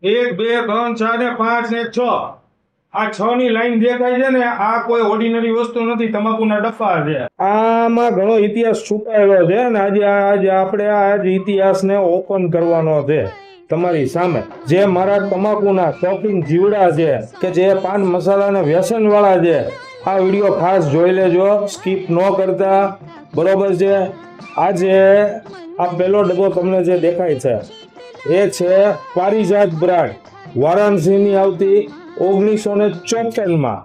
1 2 3 4 ને 5 ને 6 આ 6 ની લાઈન દેખાય છે ને આ કોઈ ઓર્ડિનરી વસ્તુ નથી, તમાકુના ડફા છે। આમાં ઘણો ઇતિહાસ છુપાયેલો છે ને આજે આપણે આ ઇતિહાસને ઓપન કરવાનો છે તમારી સામે। જે મારા તમાકુના શોખીન જીવડા છે કે જે પાન મસાલાના વ્યસન વાળા છે, આ વિડીયો ખાસ જોઈ લેજો, સ્કીપ ન કરતા, બરોબર છે। આજે આ પહેલો ડબ્બો તમને જે દેખાય છે એ છે પારિજાત બ્રાન્ડ, વારાણસીની આવતી 1954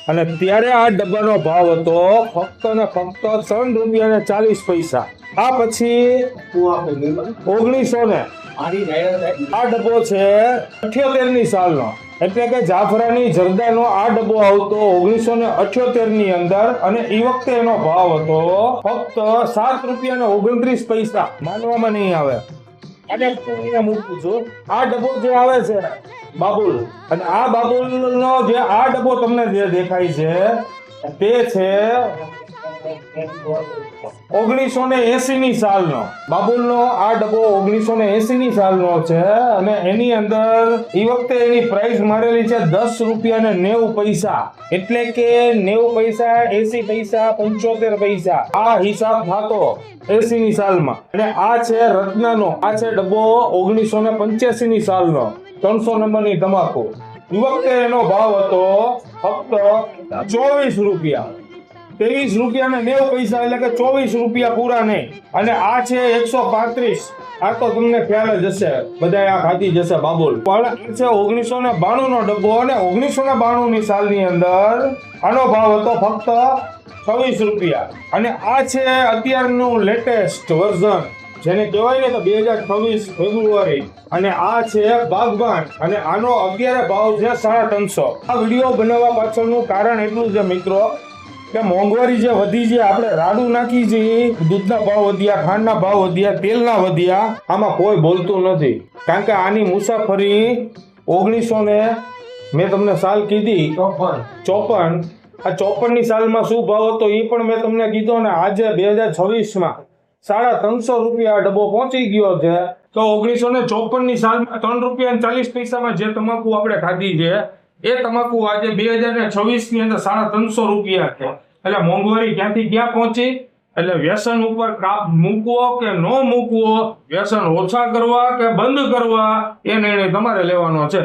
અને ત્યારે આ ડબ્બાનો ભાવ હતો ફક્ત ને ફક્ત ₹3.40। આ પછી 1900 ને આ ડબ્બો છે 78ની સાલનો, એટલે કે જાફરાની જરદાનો આ ડબ્બો આવતો 1978 ની અંદર અને એ વખતે એનો ભાવ હતો ફક્ત ₹7.29। માનવામાં નહીં આવે। અને મૂકું છું આ ડબ્બો જે આવે છે બાબુલ, અને આ બાબુલનો જે આ ડબ્બો તમને જે દેખાય છે તે છે 1980 ની સાલનો। બાબુલનો આ ડબ્બો 1980 ની સાલનો છે અને એની અંદર એ વખતે એની પ્રાઇસ મારેલી છે ₹10.90, એટલે કે 90 પૈસા, 80 પૈસા, 75 પૈસા આ હિસાબ થતો 80 ની સાલમાં। અને આ છે રત્નાનો, આ છે ડબ્બો 1985 ની સાલનો, 300 નંબરની તમાકુ। એ વખતે એનો ભાવ હતો ફક્ત ₹24, ₹23.90, એટલે કે ₹24 પૂરા નહીં। અને આ છે 135, આ તો તમને ખ્યાલ જ હશે, બધા આ ખાતી જશે બાબુલ। પણ આ છે 1992 નો ડબ્બો અને 1992 ની સાલની અંદર આનો ભાવ હતો ફક્ત ₹26। અને આ છે અત્યારનું લેટેસ્ટ વર્ઝન, જેને કહેવાય ને તો 2026 ફેબ્રુઆરી, અને આ છે બાગબાન અને આનો અત્યારે ભાવ છે 350। આ વિડીયો બનાવવા પાછળનું કારણ એટલું છે મિત્રો કે મોંઘવારી જે વધી છે, આપણે રાડું નાખી છે, દૂધના ભાવ વધ્યા, ખાંડના ભાવ વધ્યા, તેલના વધ્યા, આમાં કોઈ બોલતું નથી, કારણ કે આની મુસાફરી 1900 ને મેં તમને સાલ કીધી 54, આ 54 ની સાલમાં શું ભાવ હતો એ પણ મેં તમને કીધો ને આજે 2026માં ₹350 આ ડબ્બો પહોંચી ગયો છે। તો 1954 ની સાલમાં ₹3.40 જે તમાકુ આપણે ખાધી છે એ તમાકુ આજે 2026 ની અંદર ₹350 છે। એટલે મોંઘવારી ક્યાંથી ક્યાં પહોંચી। એટલે વ્યસન ઉપર કાપ મૂકવો કે ન મૂકવો, વ્યસન ઓછા કરવા કે બંધ કરવા, એ નિર્ણય તમારે લેવાનો છે।